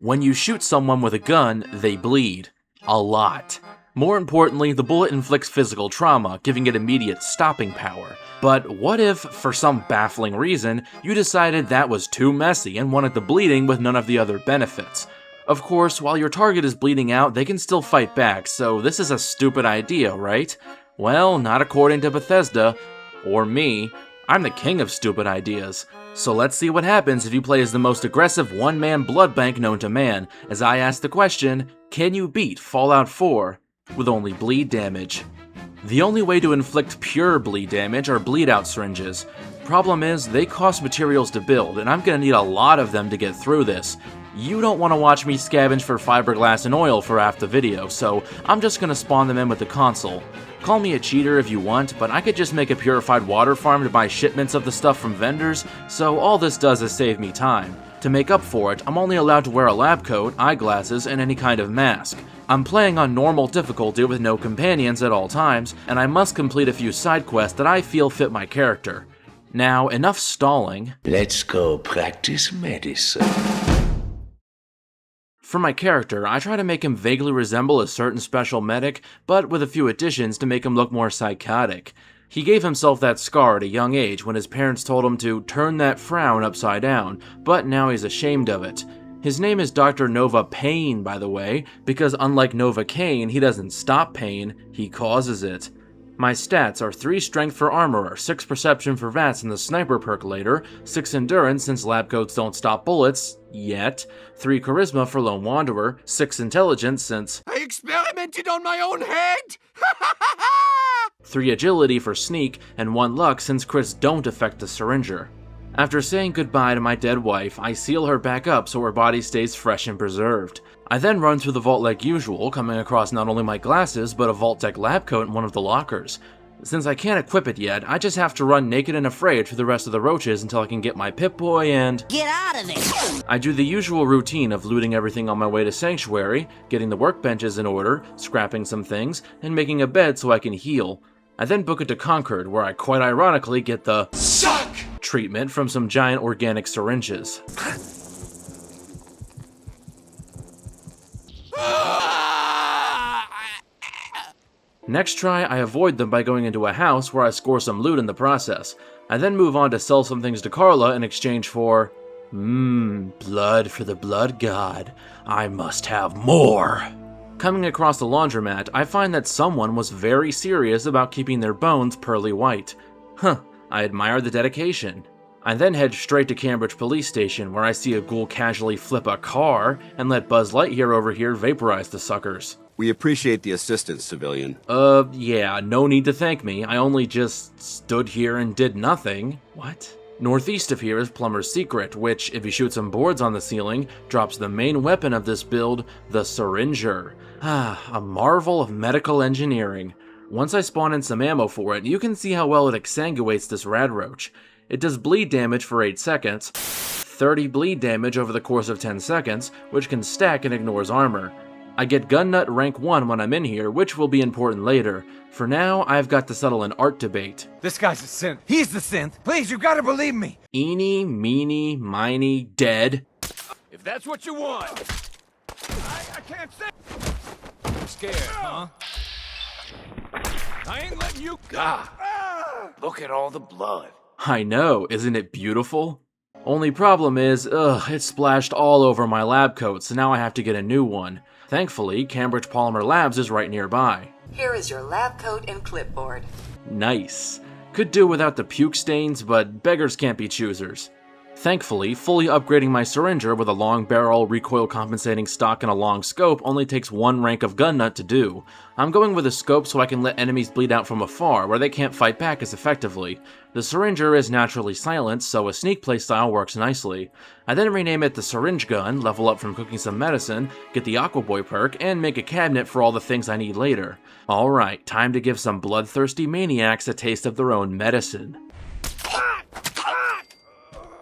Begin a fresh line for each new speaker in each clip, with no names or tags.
When you shoot someone with a gun, they bleed. A lot. More importantly, the bullet inflicts physical trauma, giving it immediate stopping power. But what if, for some baffling reason, you decided that was too messy and wanted the bleeding with none of the other benefits? Of course, while your target is bleeding out, they can still fight back, so this is a stupid idea, right? Well, not according to Bethesda. Or me. I'm the king of stupid ideas. So let's see what happens if you play as the most aggressive one-man blood bank known to man, as I ask the question, can you beat Fallout 4 with only bleed damage? The only way to inflict pure bleed damage are bleed-out syringes. Problem is, they cost materials to build, and I'm gonna need a lot of them to get through this. You don't want to watch me scavenge for fiberglass and oil for half the video, so I'm just gonna spawn them in with the console. Call me a cheater if you want, but I could just make a purified water farm to buy shipments of the stuff from vendors, so all this does is save me time. To make up for it, I'm only allowed to wear a lab coat, eyeglasses, and any kind of mask. I'm playing on normal difficulty with no companions at all times, and I must complete a few side quests that I feel fit my character. Now, enough stalling.
Let's go practice medicine.
For my character, I try to make him vaguely resemble a certain special medic, but with a few additions to make him look more psychotic. He gave himself that scar at a young age when his parents told him to turn that frown upside down, but now he's ashamed of it. His name is Dr. Nova Pain, by the way, because unlike Novocaine, he doesn't stop pain, he causes it. My stats are 3 strength for Armorer, 6 perception for VATS and the Sniper percolator, 6 endurance since lab coats don't stop bullets, yet, 3 charisma for Lone Wanderer, 6 intelligence since
I experimented on my own head!
3 agility for Sneak, and 1 luck since crits don't affect the Syringer. After saying goodbye to my dead wife, I seal her back up so her body stays fresh and preserved. I then run through the vault like usual, coming across not only my glasses, but a Vault-Tec lab coat in one of the lockers. Since I can't equip it yet, I just have to run naked and afraid through the rest of the roaches until I can get my Pip-Boy and
get out of there!
I do the usual routine of looting everything on my way to Sanctuary, getting the workbenches in order, scrapping some things, and making a bed so I can heal. I then book it to Concord, where I quite ironically get the SUCK treatment from some giant organic syringes. Next try, I avoid them by going into a house where I score some loot in the process. I then move on to sell some things to Carla in exchange for blood for the blood god. I must have more. Coming across the laundromat, I find that someone was very serious about keeping their bones pearly white. Huh, I admire the dedication. I then head straight to Cambridge Police Station, where I see a ghoul casually flip a car and let Buzz Lightyear over here vaporize the suckers.
We appreciate the assistance, civilian.
Yeah, no need to thank me. I only just stood here and did nothing. What? Northeast of here is Plumber's Secret, which, if you shoot some boards on the ceiling, drops the main weapon of this build, the Syringer. A marvel of medical engineering. Once I spawn in some ammo for it, you can see how well it exsanguates this radroach. It does bleed damage for 8 seconds, 30 bleed damage over the course of 10 seconds, which can stack and ignores armor. I get Gun Nut rank 1 when I'm in here, which will be important later. For now, I've got to settle an art debate.
This guy's a synth. He's the synth. Please, you gotta believe me.
Eeny, meeny, miny, dead.
If that's what you want.
I can't say. Scared, huh? I ain't letting you go.
God, look at all the blood.
I know, isn't it beautiful? Only problem is, it splashed all over my lab coat, so now I have to get a new one. Thankfully, Cambridge Polymer Labs is right nearby.
Here is your lab coat and clipboard.
Nice. Could do without the puke stains, but beggars can't be choosers. Thankfully, fully upgrading my Syringer with a long barrel, recoil compensating stock, and a long scope only takes 1 rank of Gun Nut to do. I'm going with a scope so I can let enemies bleed out from afar, where they can't fight back as effectively. The Syringer is naturally silent, so a sneak playstyle works nicely. I then rename it the Syringe Gun, level up from cooking some medicine, get the Aqua Boy perk, and make a cabinet for all the things I need later. Alright, time to give some bloodthirsty maniacs a taste of their own medicine.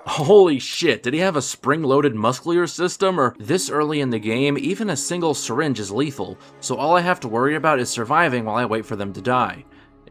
Holy shit, did he have a spring-loaded muscular system? Or this early in the game, even a single syringe is lethal, so all I have to worry about is surviving while I wait for them to die.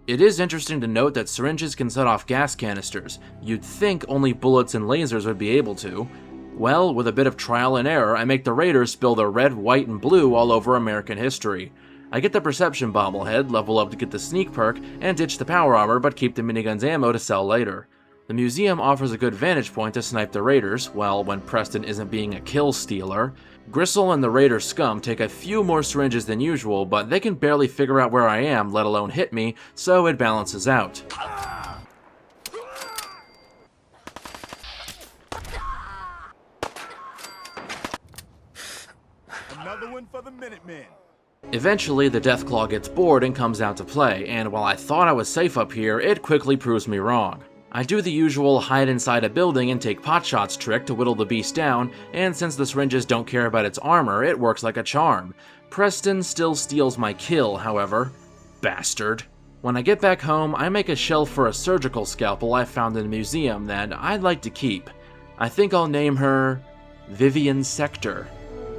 It is interesting to note that syringes can set off gas canisters. You'd think only bullets and lasers would be able to. Well, with a bit of trial and error, I make the Raiders spill their red, white, and blue all over American history. I get the Perception bobblehead, level up to get the Sneak perk, and ditch the power armor but keep the minigun's ammo to sell later. The museum offers a good vantage point to snipe the Raiders, well, when Preston isn't being a kill stealer. Gristle and the Raider scum take a few more syringes than usual, but they can barely figure out where I am, let alone hit me, so it balances out.
Another one for the Minutemen.
Eventually, the Deathclaw gets bored and comes out to play, and while I thought I was safe up here, it quickly proves me wrong. I do the usual hide inside a building and take potshots trick to whittle the beast down, and since the syringes don't care about its armor, it works like a charm. Preston still steals my kill, however. Bastard. When I get back home, I make a shelf for a surgical scalpel I found in a museum that I'd like to keep. I think I'll name her Vivian Sector.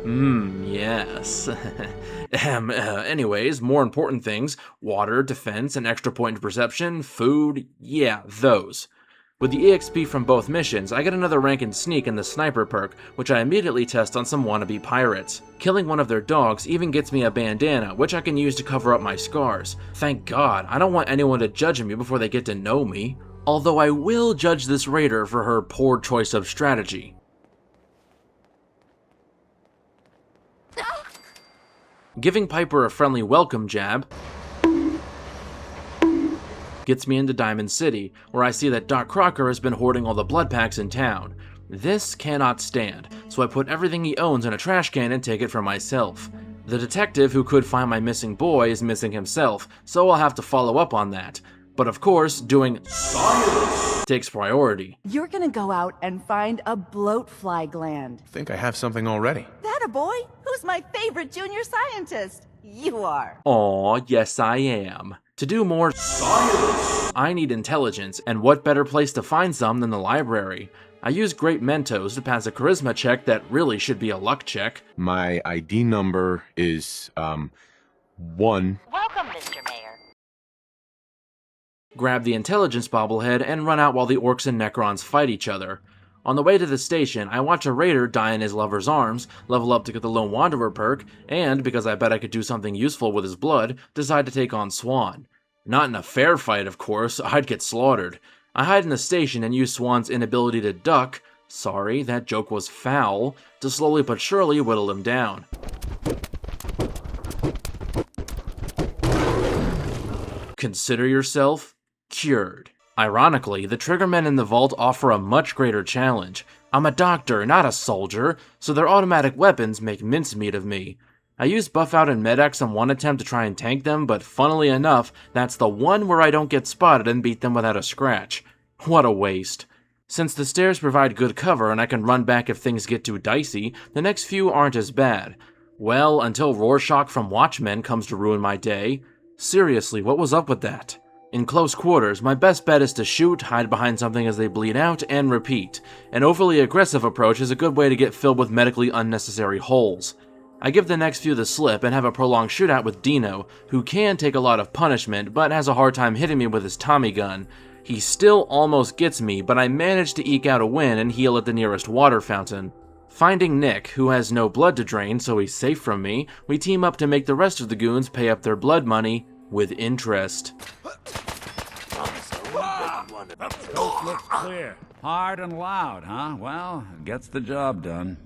Yes. Anyways, more important things: water, defense, an extra point in perception, food, yeah, those. With the EXP from both missions, I get another rank in Sneak and the Sniper perk, which I immediately test on some wannabe pirates. Killing one of their dogs even gets me a bandana, which I can use to cover up my scars. Thank God, I don't want anyone to judge me before they get to know me. Although I will judge this raider for her poor choice of strategy. Giving Piper a friendly welcome jab gets me into Diamond City, where I see that Doc Crocker has been hoarding all the blood packs in town. This cannot stand, so I put everything he owns in a trash can and take it for myself. The detective who could find my missing boy is missing himself, so I'll have to follow up on that. But of course, doing science takes priority.
You're gonna go out and find a bloatfly gland.
Think I have something already.
That a boy? Who's my favorite junior scientist? You are.
Aw, yes I am. To do more science, I need intelligence, and what better place to find some than the library? I use Great Mentos to pass a charisma check that really should be a luck check.
My ID number is, 1.
Welcome, Mr. Mayor.
Grab the intelligence bobblehead and run out while the orcs and Necrons fight each other. On the way to the station, I watch a raider die in his lover's arms, level up to get the Lone Wanderer perk, and, because I bet I could do something useful with his blood, decide to take on Swan. Not in a fair fight, of course, I'd get slaughtered. I hide in the station and use Swan's inability to duck, sorry, that joke was foul, to slowly but surely whittle him down. Consider yourself cured. Ironically, the Triggermen in the vault offer a much greater challenge. I'm a doctor, not a soldier, so their automatic weapons make mincemeat of me. I use Buff Out and Med-X on one attempt to try and tank them, but funnily enough, that's the one where I don't get spotted and beat them without a scratch. What a waste. Since the stairs provide good cover and I can run back if things get too dicey, the next few aren't as bad. Well, until Rorschach from Watchmen comes to ruin my day. Seriously, what was up with that? In close quarters, my best bet is to shoot, hide behind something as they bleed out, and repeat. An overly aggressive approach is a good way to get filled with medically unnecessary holes. I give the next few the slip and have a prolonged shootout with Dino, who can take a lot of punishment, but has a hard time hitting me with his Tommy gun. He still almost gets me, but I manage to eke out a win and heal at the nearest water fountain. Finding Nick, who has no blood to drain, so he's safe from me, we team up to make the rest of the goons pay up their blood money with interest.
Coast looks clear. Hard and loud, huh? Well, it gets the job done.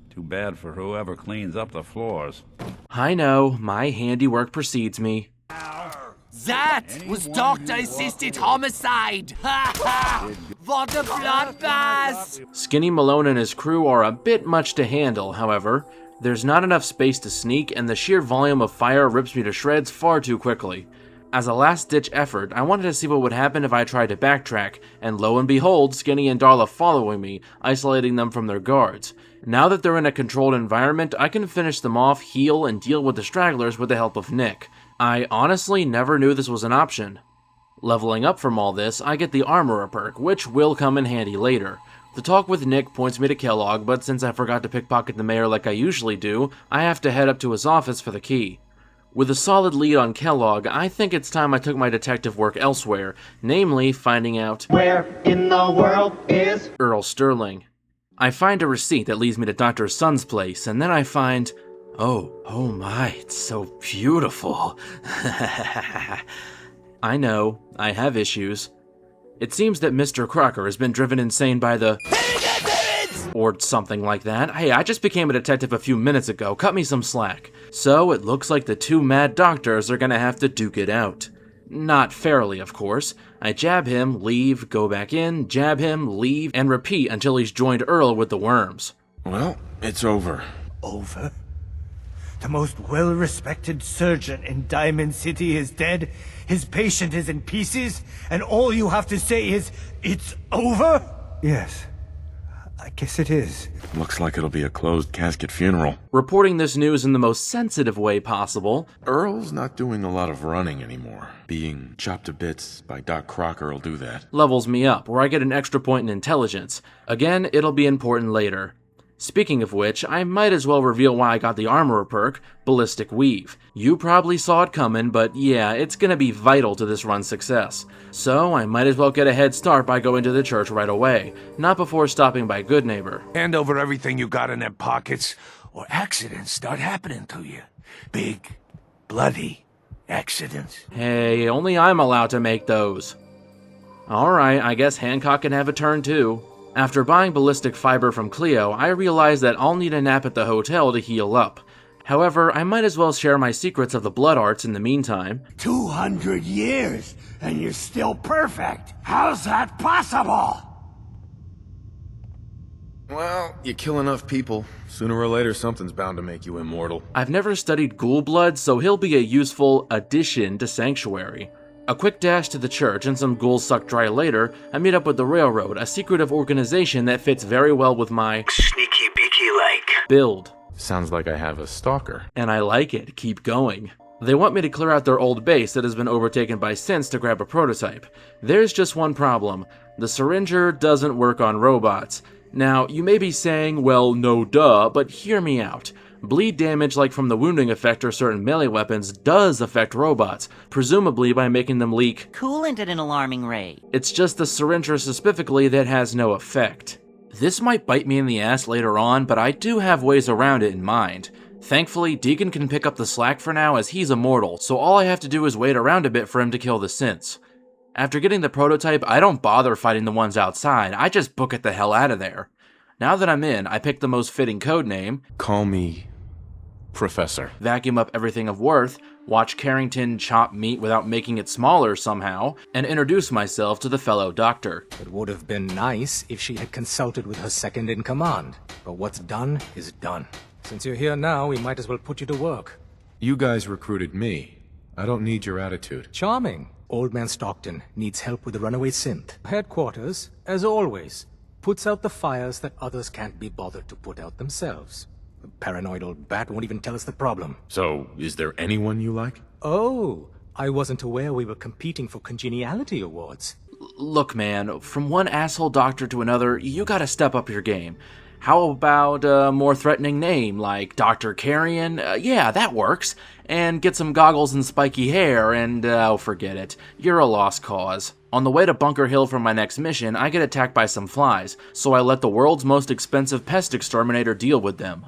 Too bad for whoever cleans up the floors.
I know, my handiwork precedes me.
That was doctor-assisted homicide! Ha ha! What a bloodbath!
Skinny Malone and his crew are a bit much to handle, however. There's not enough space to sneak, and the sheer volume of fire rips me to shreds far too quickly. As a last-ditch effort, I wanted to see what would happen if I tried to backtrack, and lo and behold, Skinny and Darla following me, isolating them from their guards. Now that they're in a controlled environment, I can finish them off, heal, and deal with the stragglers with the help of Nick. I honestly never knew this was an option. Leveling up from all this, I get the Armorer perk, which will come in handy later. The talk with Nick points me to Kellogg, but since I forgot to pickpocket the mayor like I usually do, I have to head up to his office for the key. With a solid lead on Kellogg, I think it's time I took my detective work elsewhere, namely finding out
where in the world is
Earl Sterling. I find a receipt that leads me to Dr. Sun's place, and then I find... Oh my, it's so beautiful. I know, I have issues. It seems that Mr. Crocker has been driven insane by the... or something like that. Hey, I just became a detective a few minutes ago, cut me some slack. So it looks like the two mad doctors are gonna have to duke it out. Not fairly, of course. I jab him, leave, go back in, jab him, leave, and repeat until he's joined Earl with the worms.
Well, it's over.
Over? The most well-respected surgeon in Diamond City is dead, his patient is in pieces, and all you have to say is, it's over? Yes, I guess it is.
Looks like it'll be a closed casket funeral.
Reporting this news in the most sensitive way possible,
Earl's not doing a lot of running anymore. Being chopped to bits by Doc Crocker will do that.
levels me up, where I get an extra point in intelligence. Again, it'll be important later. Speaking of which, I might as well reveal why I got the Armorer perk, Ballistic Weave. You probably saw it coming, but yeah, it's gonna be vital to this run's success. So I might as well get a head start by going to the church right away, not before stopping by Goodneighbor.
Hand over everything you got in them pockets, or accidents start happening to you. Big, bloody accidents.
Hey, only I'm allowed to make those. Alright, I guess Hancock can have a turn too. After buying ballistic fiber from Cleo, I realized that I'll need a nap at the hotel to heal up. However, I might as well share my secrets of the blood arts in the meantime.
200 years, and you're still perfect. How's that possible?
Well, you kill enough people. Sooner or later, something's bound to make you immortal.
I've never studied ghoul blood, so he'll be a useful addition to Sanctuary. A quick dash to the church and some ghouls sucked dry later, I meet up with the Railroad, a secretive organization that fits very well with my
Sneaky beaky like.
build.
Sounds like I have a stalker.
And I like it, keep going. They want me to clear out their old base that has been overtaken by synths to grab a prototype. There's just one problem. The syringer doesn't work on robots. Now, you may be saying, well, no duh, but hear me out. Bleed damage like from the wounding effect or certain melee weapons does affect robots, presumably by making them leak
Coolant at an alarming rate.
It's just the syringer specifically that has no effect. This might bite me in the ass later on, but I do have ways around it in mind. Thankfully, Deacon can pick up the slack for now as he's immortal, so all I have to do is wait around a bit for him to kill the synths. After getting the prototype, I don't bother fighting the ones outside, I just book it the hell out of there. Now that I'm in, I pick the most fitting code name,
Call me Professor.
vacuum up everything of worth, watch Carrington chop meat without making it smaller somehow, and introduce myself to the fellow doctor.
It would have been nice if she had consulted with her second in command, but what's done is done. Since you're here now, we might as well put you to work.
You guys recruited me. I don't need your attitude.
Charming. Old Man Stockton needs help with the runaway synth. Headquarters, as always, puts out the fires that others can't be bothered to put out themselves. The paranoid old bat won't even tell us the problem.
So, is there anyone you like?
Oh, I wasn't aware we were competing for congeniality awards.
Look, man, from one asshole doctor to another, you gotta step up your game. How about a more threatening name, like Dr. Carrion? Yeah, that works. And get some goggles and spiky hair, and forget it. You're a lost cause. On the way to Bunker Hill for my next mission, I get attacked by some flies, so I let the world's most expensive pest exterminator deal with them.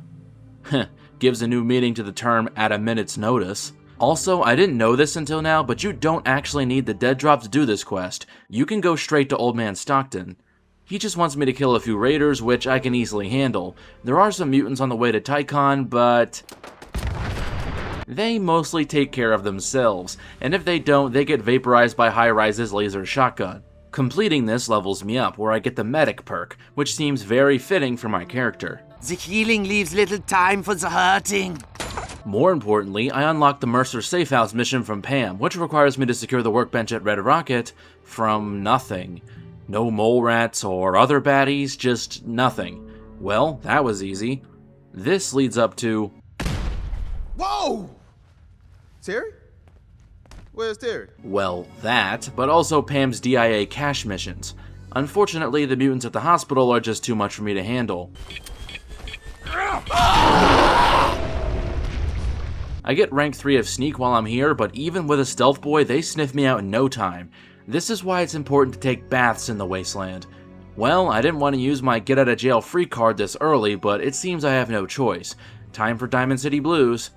Gives a new meaning to the term at a minute's notice. Also, I didn't know this until now, but you don't actually need the dead drop to do this quest. You can go straight to Old Man Stockton. He just wants me to kill a few raiders, which I can easily handle. There are some mutants on the way to Tycon, but they mostly take care of themselves, and if they don't, they get vaporized by High-Rise's laser shotgun. Completing this levels me up, where I get the medic perk, which seems very fitting for my character.
The healing leaves little time for the hurting.
More importantly, I unlock the Mercer Safe House mission from Pam, which requires me to secure the workbench at Red Rocket from nothing. No mole rats or other baddies, just nothing. Well, that was easy. This leads up to...
Whoa! Terry? Where's Terry?
well, that, but also Pam's DIA cash missions. Unfortunately, the mutants at the hospital are just too much for me to handle. I get rank 3 of sneak while I'm here, but even with a stealth boy, they sniff me out in no time. This is why it's important to take baths in the wasteland. Well, I didn't want to use my get out of jail free card this early, but it seems I have no choice. Time for Diamond City Blues.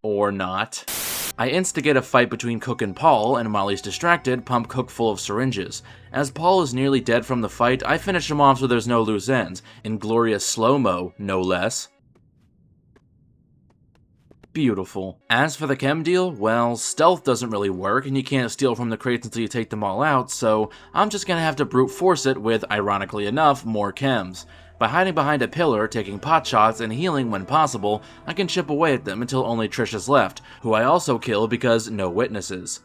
Or not. I instigate a fight between Cook and Paul, and while he's distracted, pump Cook full of syringes. As Paul is nearly dead from the fight, I finish him off so there's no loose ends, in glorious slow-mo, no less. Beautiful. As for the chem deal, well, stealth doesn't really work, and you can't steal from the crates until you take them all out, so I'm just gonna have to brute force it with, ironically enough, more chems. By hiding behind a pillar, taking pot shots, and healing when possible, I can chip away at them until only Trish is left, who I also kill because no witnesses.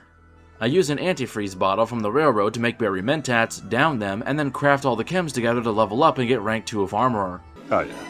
I use an antifreeze bottle from the railroad to make berry mentats, down them, and then craft all the chems together to level up and get rank 2 of Armorer.
Oh yeah,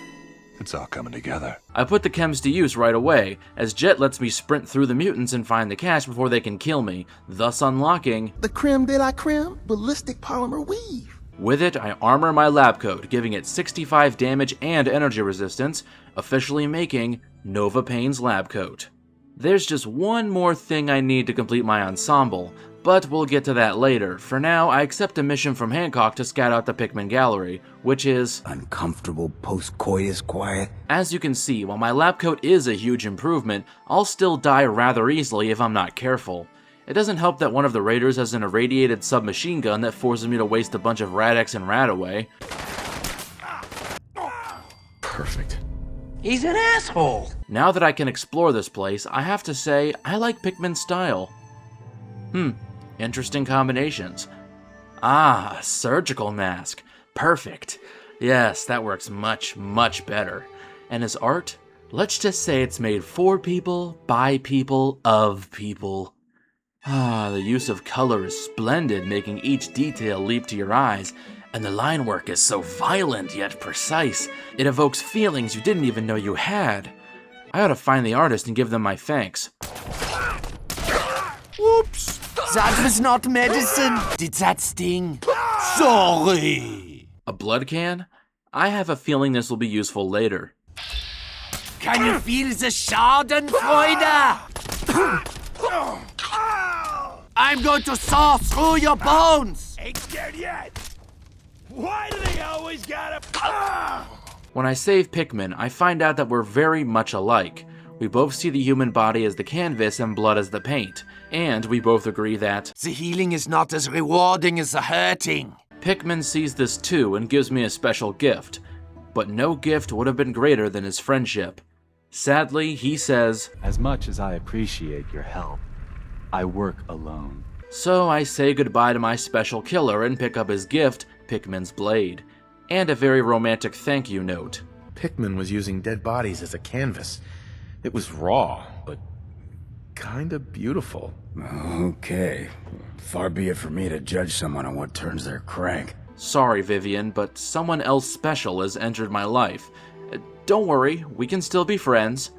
it's all coming together.
I put the chems to use right away, as Jet lets me sprint through the mutants and find the cache before they can kill me, thus unlocking
The creme de la creme ballistic polymer weave.
With it, I armor my lab coat, giving it 65 damage and energy resistance, officially making Nova Payne's lab coat. There's just one more thing I need to complete my ensemble, but we'll get to that later. For now, I accept a mission from Hancock to scout out the Pickman Gallery, which is
uncomfortable post-coitus quiet.
As you can see, while my lab coat is a huge improvement, I'll still die rather easily if I'm not careful. It doesn't help that one of the raiders has an irradiated submachine gun that forces me to waste a bunch of Rad-X and Radaway.
Perfect.
He's an asshole.
Now that I can explore this place, I have to say, I like Pickman's style. Interesting combinations. Ah, a surgical mask. Perfect. Yes, that works much, much better. And his art? Let's just say it's made for people, by people, of people. Ah, the use of color is splendid, making each detail leap to your eyes, and the line work is so violent yet precise, it evokes feelings you didn't even know you had. I ought to find the artist and give them my thanks.
Whoops! That was not medicine. Did that sting? Sorry.
A blood can? I have a feeling this will be useful later.
Can you feel the Schadenfreude? I'm going to saw through your bones!
Ain't scared yet. Why do they always gotta...
When I save Pickman, I find out that we're very much alike. We both see the human body as the canvas and blood as the paint, and we both agree that
the healing is not as rewarding as the hurting.
Pickman sees this too and gives me a special gift, but no gift would have been greater than his friendship. Sadly, he says,
as much as I appreciate your help, I work alone.
So I say goodbye to my special killer and pick up his gift, Pickman's blade, and a very romantic thank you note.
Pickman was using dead bodies as a canvas. It was raw, but kinda beautiful.
Okay. Far be it for me to judge someone on what turns their crank.
Sorry, Vivian, but someone else special has entered my life. Don't worry, we can still be friends.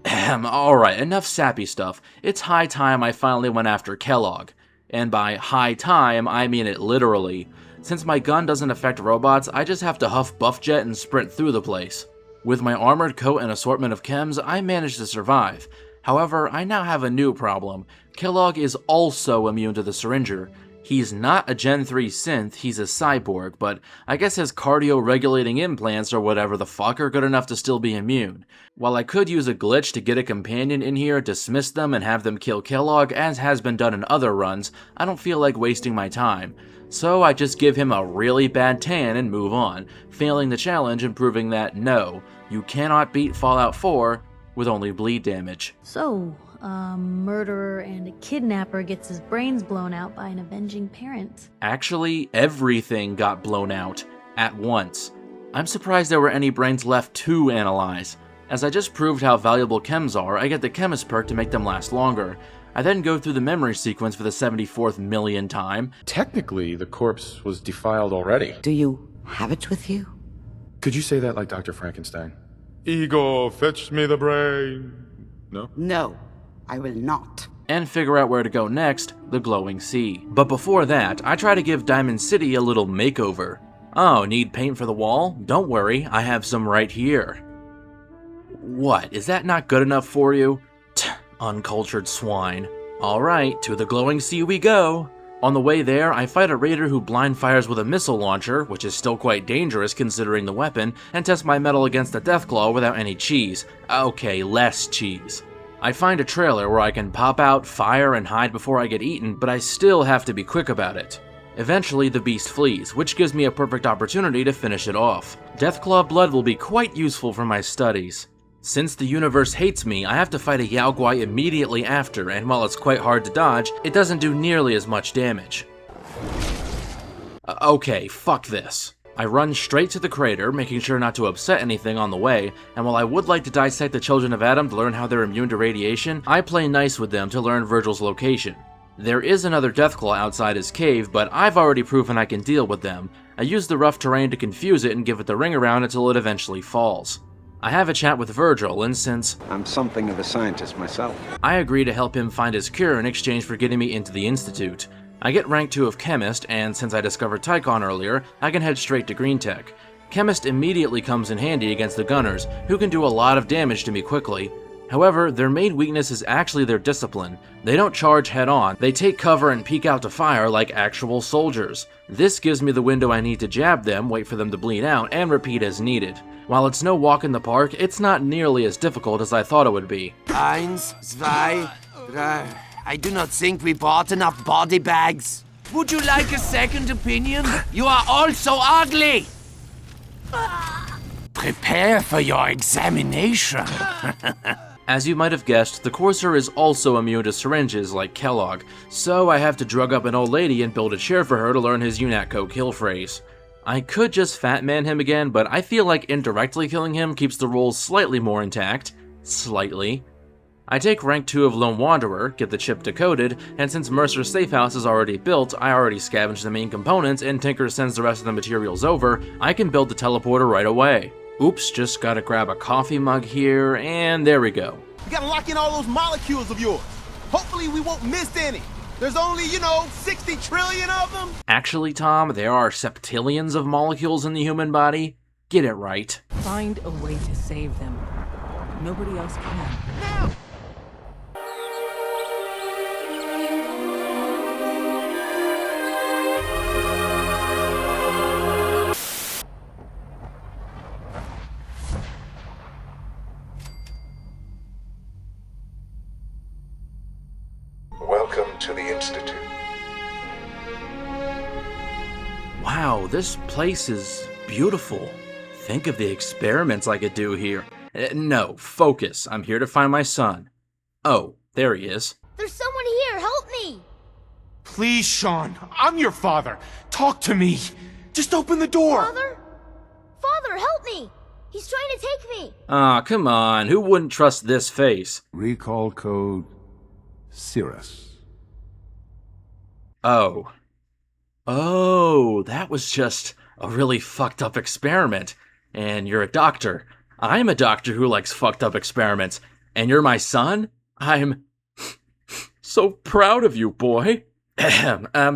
Alright, enough sappy stuff. It's high time I finally went after Kellogg. And by high time, I mean it literally. Since my gun doesn't affect robots, I just have to huff Buffjet and sprint through the place. With my armored coat and assortment of chems, I managed to survive. However, I now have a new problem. Kellogg is also immune to the syringer. He's not a Gen 3 synth, he's a cyborg, but I guess his cardio-regulating implants or whatever the fuck are good enough to still be immune. While I could use a glitch to get a companion in here, dismiss them, and have them kill Kellogg, as has been done in other runs, I don't feel like wasting my time. So I just give him a really bad tan and move on, failing the challenge and proving that no, you cannot beat Fallout 4 with only bleed damage.
So, a murderer and a kidnapper gets his brains blown out by an avenging parent.
Actually, everything got blown out, at once. I'm surprised there were any brains left to analyze. As I just proved how valuable chems are, I get the chemist perk to make them last longer. I then go through the memory sequence for the 74th million time.
Technically, the corpse was defiled already.
Do you have it with you?
Could you say that like Dr. Frankenstein? Ego, fetch me the brain. No?
No, I will not.
And figure out where to go next, the glowing sea. But before that, I try to give Diamond City a little makeover. Oh, need paint for the wall? Don't worry, I have some right here. What, is that not good enough for you? Uncultured swine. Alright, to the glowing sea we go. On the way there, I fight a raider who blind fires with a missile launcher, which is still quite dangerous considering the weapon, and test my mettle against a Deathclaw without any cheese. Okay, less cheese. I find a trailer where I can pop out, fire, and hide before I get eaten, but I still have to be quick about it. Eventually, the beast flees, which gives me a perfect opportunity to finish it off. Deathclaw blood will be quite useful for my studies. Since the universe hates me, I have to fight a Yao Guai immediately after, and while it's quite hard to dodge, it doesn't do nearly as much damage. Okay, fuck this. I run straight to the crater, making sure not to upset anything on the way, and while I would like to dissect the Children of Adam to learn how they're immune to radiation, I play nice with them to learn Virgil's location. There is another Deathclaw outside his cave, but I've already proven I can deal with them. I use the rough terrain to confuse it and give it the ring around until it eventually falls. I have a chat with Virgil, and since
I'm something of a scientist myself,
I agree to help him find his cure in exchange for getting me into the Institute. I get rank 2 of Chemist, and since I discovered Tychon earlier, I can head straight to Green Tech. Chemist immediately comes in handy against the Gunners, who can do a lot of damage to me quickly. However, their main weakness is actually their discipline. They don't charge head-on, they take cover and peek out to fire like actual soldiers. This gives me the window I need to jab them, wait for them to bleed out, and repeat as needed. While it's no walk in the park, it's not nearly as difficult as I thought it would be.
Eins, zwei, drei. I do not think we bought enough body bags. Would you like a second opinion? You are all so ugly! Prepare for your examination.
As you might have guessed, the Courser is also immune to syringes like Kellogg, so I have to drug up an old lady and build a chair for her to learn his UNATCO kill phrase. I could just Fat Man him again, but I feel like indirectly killing him keeps the rules slightly more intact. Slightly. I take rank 2 of Lone Wanderer, get the chip decoded, and since Mercer's safe house is already built, I already scavenged the main components and Tinker sends the rest of the materials over, I can build the teleporter right away. Oops, just gotta grab a coffee mug here, and there we go.
You gotta lock in all those molecules of yours. Hopefully we won't miss any. There's only, 60 trillion of them.
Actually, Tom, there are septillions of molecules in the human body. Get it right.
Find a way to save them. Nobody else can. Now!
Welcome to the Institute.
Wow, this place is beautiful. Think of the experiments I could do here. No, focus. I'm here to find my son. Oh, there he is.
There's someone here. Help me.
Please, Sean. I'm your father. Talk to me. Just open the door.
Father? Father, help me. He's trying to take me.
Aw, come on. Who wouldn't trust this face?
Recall code Cirrus.
Oh. Oh, that was just a really fucked up experiment. And you're a doctor. I'm a doctor who likes fucked up experiments. And you're my son? I'm so proud of you, boy.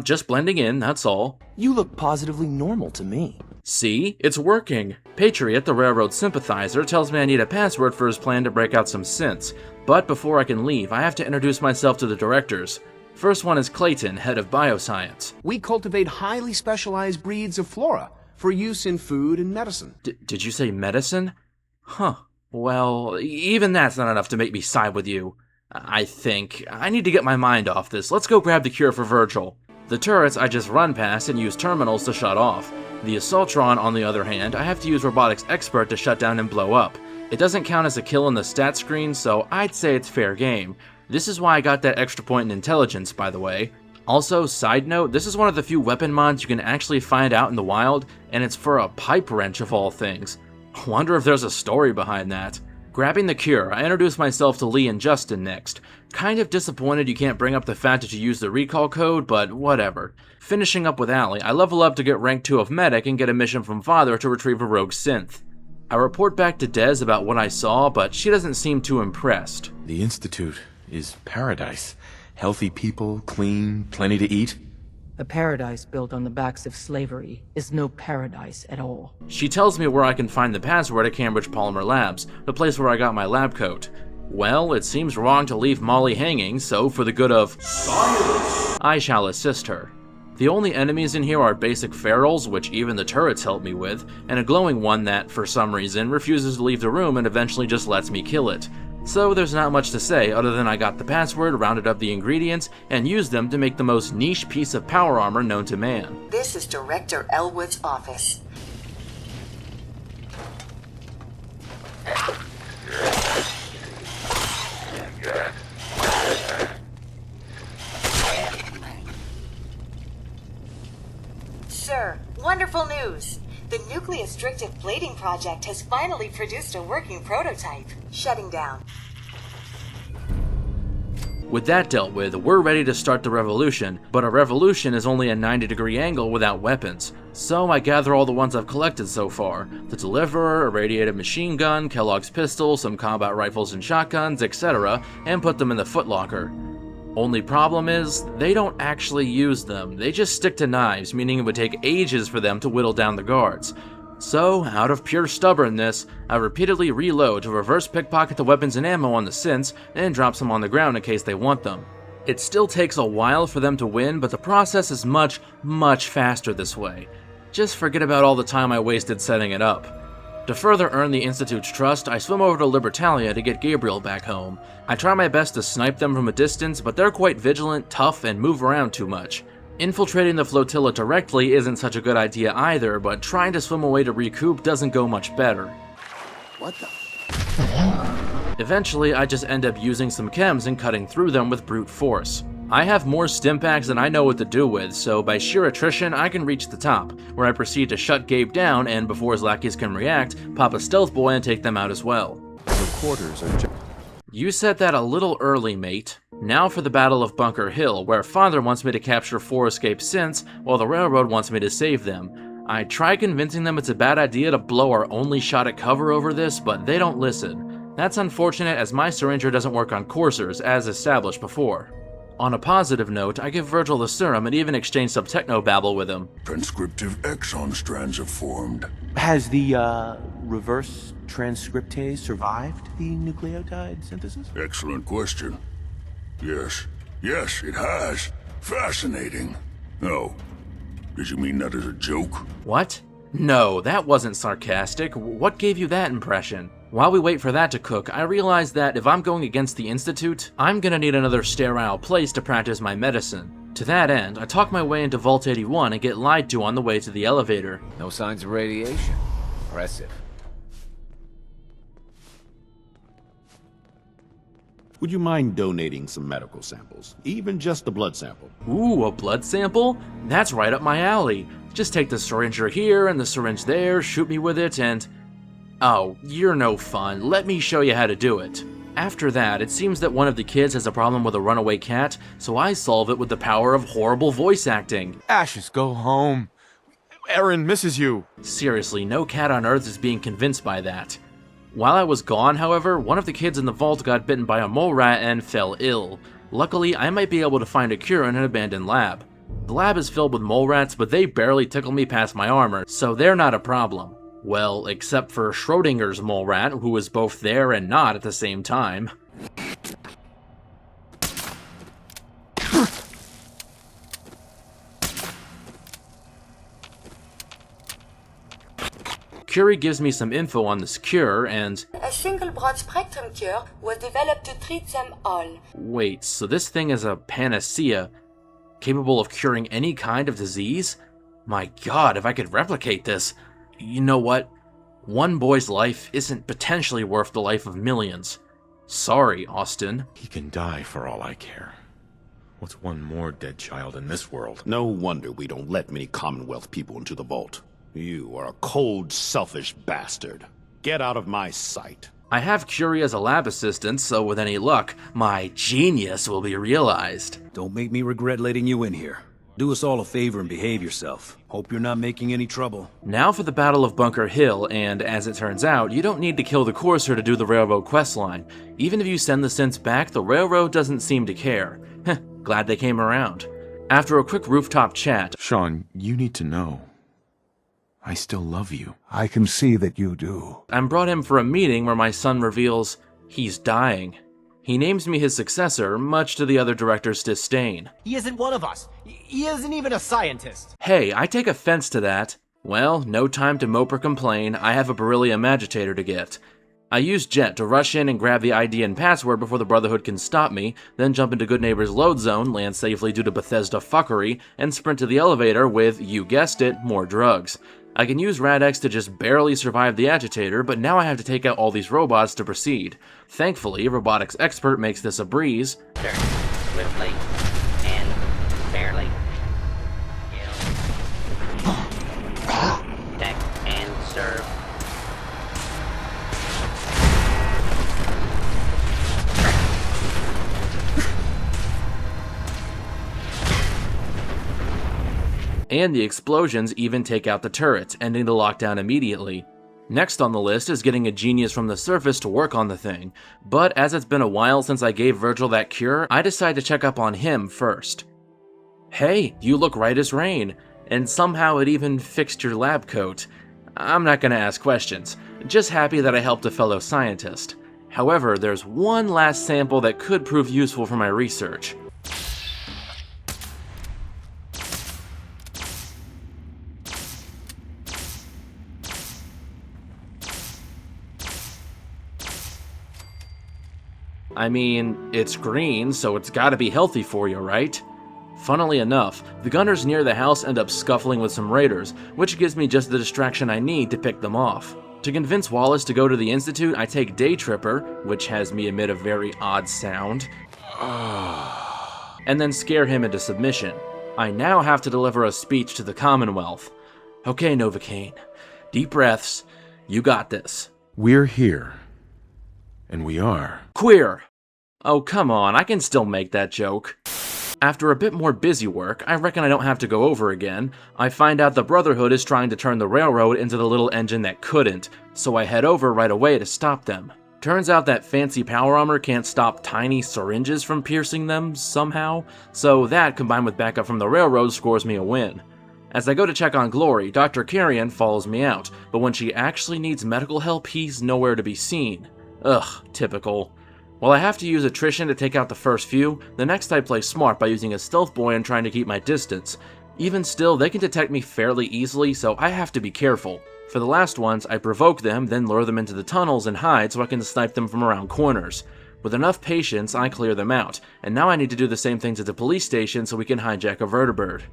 Just blending in, that's all.
You look positively normal to me.
See? It's working. Patriot, the railroad sympathizer, tells me I need a password for his plan to break out some synths. But before I can leave, I have to introduce myself to the directors. First one is Clayton, head of bioscience.
We cultivate highly specialized breeds of flora for use in food and medicine.
Did you say medicine? Huh. Well, even that's not enough to make me side with you. I think. I need to get my mind off this. Let's go grab the cure for Virgil. The turrets I just run past and use terminals to shut off. The Assaultron, on the other hand, I have to use Robotics Expert to shut down and blow up. It doesn't count as a kill in the stat screen, so I'd say it's fair game. This is why I got that extra point in intelligence, by the way. Also, side note, this is one of the few weapon mods you can actually find out in the wild, and it's for a pipe wrench of all things. Wonder if there's a story behind that. Grabbing the cure, I introduce myself to Lee and Justin next. Kind of disappointed you can't bring up the fact that you used the recall code, but whatever. Finishing up with Allie, I level up to get rank 2 of Medic and get a mission from Father to retrieve a rogue synth. I report back to Dez about what I saw, but she doesn't seem too impressed.
The Institute is paradise. Healthy people, clean, plenty to eat.
A paradise built on the backs of slavery is no paradise at all.
She tells me where I can find the password at Cambridge Polymer Labs, the place where I got my lab coat. Well, it seems wrong to leave Molly hanging, so for the good of science, I shall assist her. The only enemies in here are basic ferals, which even the turrets help me with, and a glowing one that, for some reason, refuses to leave the room and eventually just lets me kill it. So there's not much to say other than I got the password, rounded up the ingredients, and used them to make the most niche piece of power armor known to man.
This is Director Elwood's office. Sir, wonderful news! The Nucleostrictive Blading Project has finally produced a working prototype. Shutting down.
With that dealt with, we're ready to start the revolution, but a revolution is only a 90-degree angle without weapons. So I gather all the ones I've collected so far. The Deliverer, a radiated machine gun, Kellogg's pistol, some combat rifles and shotguns, etc., and put them in the footlocker. Only problem is, they don't actually use them, they just stick to knives, meaning it would take ages for them to whittle down the guards. So, out of pure stubbornness, I repeatedly reload to reverse pickpocket the weapons and ammo on the synths, and drop some on the ground in case they want them. It still takes a while for them to win, but the process is much, much faster this way. Just forget about all the time I wasted setting it up. To further earn the Institute's trust, I swim over to Libertalia to get Gabriel back home. I try my best to snipe them from a distance, but they're quite vigilant, tough, and move around too much. Infiltrating the flotilla directly isn't such a good idea either, but trying to swim away to recoup doesn't go much better.
What the?
Eventually, I just end up using some chems and cutting through them with brute force. I have more stimpaks than I know what to do with, so by sheer attrition, I can reach the top, where I proceed to shut Gabe down and, before his lackeys can react, pop a stealth boy and take them out as well.
Your quarters are
You said that a little early, mate. Now for the Battle of Bunker Hill, where Father wants me to capture 4 escaped synths, while the Railroad wants me to save them. I try convincing them it's a bad idea to blow our only shot at cover over this, but they don't listen. That's unfortunate as my syringer doesn't work on coursers, as established before. On a positive note, I give Virgil the serum and even exchange some techno-babble with him.
Transcriptive exon strands have formed.
Has the, reverse transcriptase survived the nucleotide synthesis?
Excellent question. Yes. Yes, it has. Fascinating. No. Did you mean that as a joke?
What? No, that wasn't sarcastic. What gave you that impression? While we wait for that to cook, I realize that if I'm going against the Institute, I'm gonna need another sterile place to practice my medicine. To that end, I talk my way into Vault 81 and get lied to on the way to the elevator.
No signs of radiation. Impressive.
Would you mind donating some medical samples? Even just a blood sample.
Ooh, a blood sample? That's right up my alley. Just take the syringer here and the syringe there, shoot me with it, and... Oh, you're no fun. Let me show you how to do it. After that, it seems that one of the kids has a problem with a runaway cat, so I solve it with the power of horrible voice acting.
Ashes, go home. Erin misses you.
Seriously, no cat on Earth is being convinced by that. While I was gone, however, one of the kids in the vault got bitten by a mole rat and fell ill. Luckily, I might be able to find a cure in an abandoned lab. The lab is filled with mole rats, but they barely tickle me past my armor, so they're not a problem. Well, except for Schrodinger's mole rat, who was both there and not at the same time. Curie gives me some info on this cure, and...
A single broad-spectrum cure was developed to treat them all.
Wait, so this thing is a panacea, capable of curing any kind of disease? My god, if I could replicate this... You know what? One boy's life isn't potentially worth the life of millions. Sorry, Austin.
He can die for all I care. What's one more dead child in this world?
No wonder we don't let many Commonwealth people into the vault. You are a cold, selfish bastard. Get out of my sight.
I have Curie as a lab assistant, so with any luck, my genius will be realized.
Don't make me regret letting you in here. Do us all a favor and behave yourself. Hope you're not making any trouble.
Now for the Battle of Bunker Hill, and as it turns out, you don't need to kill the Courser to do the Railroad questline. Even if you send the synths back, the Railroad doesn't seem to care. Heh, glad they came around. After a quick rooftop chat...
Sean, you need to know. I still love you.
I can see that you do.
I'm brought in for a meeting where my son reveals He's dying. He names me his successor, much to the other director's disdain.
He isn't one of us. He isn't even a scientist.
Hey, I take offense to that. Well, no time to mope or complain. I have a beryllium agitator to get. I use Jet to rush in and grab the ID and password before the Brotherhood can stop me, then jump into Good Neighbor's load zone, land safely due to Bethesda fuckery, and sprint to the elevator with, you guessed it, more drugs. I can use Rad-X to just barely survive the agitator, but now I have to take out all these robots to proceed. Thankfully, Robotics Expert makes this a breeze.
Turn swiftly and fairly. Protect and serve.
And the explosions even take out the turrets, ending the lockdown immediately. Next on the list is getting a genius from the surface to work on the thing, but as it's been a while since I gave Virgil that cure, I decide to check up on him first. Hey, you look right as rain, and somehow it even fixed your lab coat. I'm not gonna ask questions, just happy that I helped a fellow scientist. However, there's one last sample that could prove useful for my research. I mean, it's green, so it's gotta be healthy for you, right? Funnily enough, the gunners near the house end up scuffling with some raiders, which gives me just the distraction I need to pick them off. To convince Wallace to go to the Institute, I take Day Tripper, which has me emit a very odd sound, and then scare him into submission. I now have to deliver a speech to the Commonwealth. Okay, Novocaine. Deep breaths. You got this.
We're here. And we are.
Queer! Oh, come on, I can still make that joke. After a bit more busy work, I reckon I don't have to go over again. I find out the Brotherhood is trying to turn the railroad into the little engine that couldn't, so I head over right away to stop them. Turns out that fancy power armor can't stop tiny syringes from piercing them, somehow, so that, combined with backup from the railroad, scores me a win. As I go to check on Glory, Dr. Carrion follows me out, but when she actually needs medical help, he's nowhere to be seen. Ugh, typical. While I have to use attrition to take out the first few, the next I play smart by using a stealth boy and trying to keep my distance. Even still, they can detect me fairly easily, so I have to be careful. For the last ones, I provoke them, then lure them into the tunnels and hide so I can snipe them from around corners. With enough patience, I clear them out, and now I need to do the same things at the police station so we can hijack a vertibird.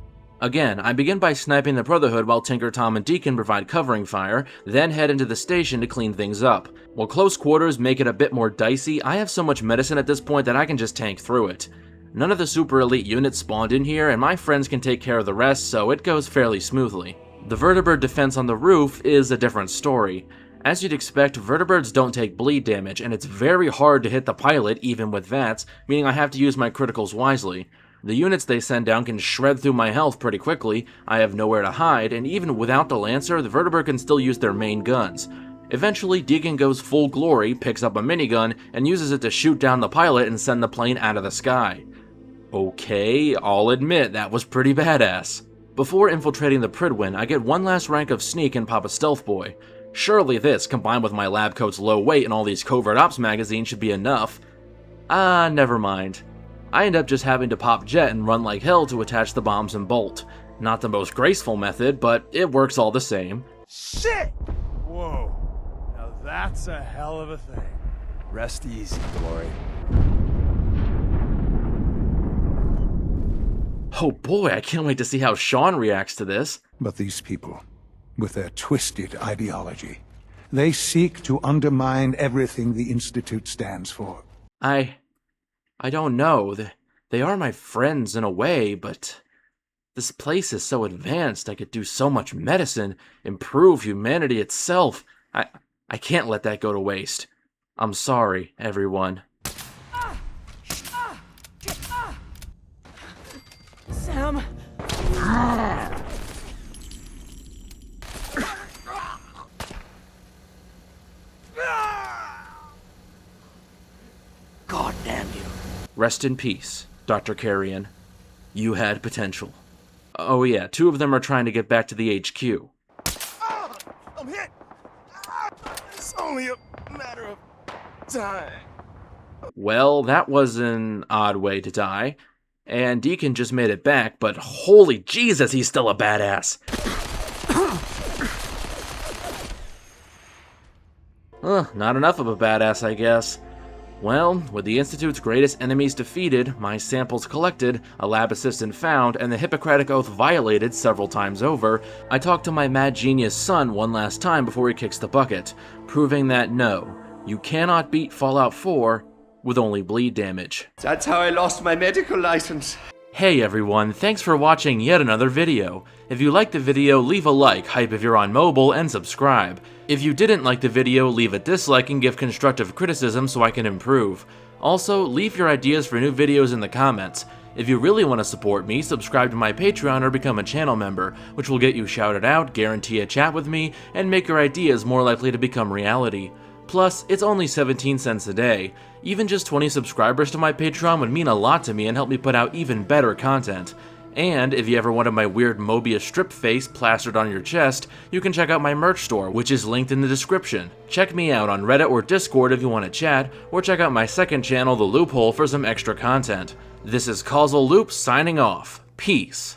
Again, I begin by sniping the Brotherhood while Tinker, Tom, and Deacon provide covering fire, then head into the station to clean things up. While close quarters make it a bit more dicey, I have so much medicine at this point that I can just tank through it. None of the super elite units spawned in here, and my friends can take care of the rest, so it goes fairly smoothly. The vertibird defense on the roof is a different story. As you'd expect, vertibirds don't take bleed damage, and it's very hard to hit the pilot even with VATS, meaning I have to use my criticals wisely. The units they send down can shred through my health pretty quickly, I have nowhere to hide, and even without the Lancer, the vertibird can still use their main guns. Eventually, Deacon goes full Glory, picks up a minigun, and uses it to shoot down the pilot and send the plane out of the sky. Okay, I'll admit that was pretty badass. Before infiltrating the Prydwen, I get one last rank of sneak and pop a stealth boy. Surely this, combined with my lab coat's low weight and all these covert ops magazines, should be enough. Never mind. I end up just having to pop Jet and run like hell to attach the bombs and bolt. Not the most graceful method, but it works all the same.
Shit! Whoa. Now that's a hell of a thing. Rest easy, Glory.
Oh boy, I can't wait to see how Sean reacts to this.
But these people, with their twisted ideology, they seek to undermine everything the Institute stands for.
I don't know. They are my friends in a way, but this place is so advanced. I could do so much medicine, improve humanity itself. I can't let that go to waste. I'm sorry, everyone.
Sam!
God damn you.
Rest in peace, Dr. Carrion. You had potential. Oh yeah, 2 of them are trying to get back to the HQ.
I'm hit! It's only a matter of time.
Well, that was an odd way to die. And Deacon just made it back, but holy Jesus, he's still a badass. Not enough of a badass, I guess. Well, with the Institute's greatest enemies defeated, my samples collected, a lab assistant found, and the Hippocratic Oath violated several times over, I talked to my mad genius son one last time before he kicks the bucket, proving that no, you cannot beat Fallout 4 with only bleed damage.
That's how I lost my medical license.
Hey everyone, thanks for watching yet another video. If you liked the video, leave a like, hype if you're on mobile, and subscribe. If you didn't like the video, leave a dislike and give constructive criticism so I can improve. Also, leave your ideas for new videos in the comments. If you really want to support me, subscribe to my Patreon or become a channel member, which will get you shouted out, guarantee a chat with me, and make your ideas more likely to become reality. Plus, it's only 17 cents a day. Even just 20 subscribers to my Patreon would mean a lot to me and help me put out even better content. And if you ever wanted my weird Mobius strip face plastered on your chest, you can check out my merch store, which is linked in the description. Check me out on Reddit or Discord if you want to chat, or check out my second channel, The Loophole, for some extra content. This is Causal Loop signing off. Peace.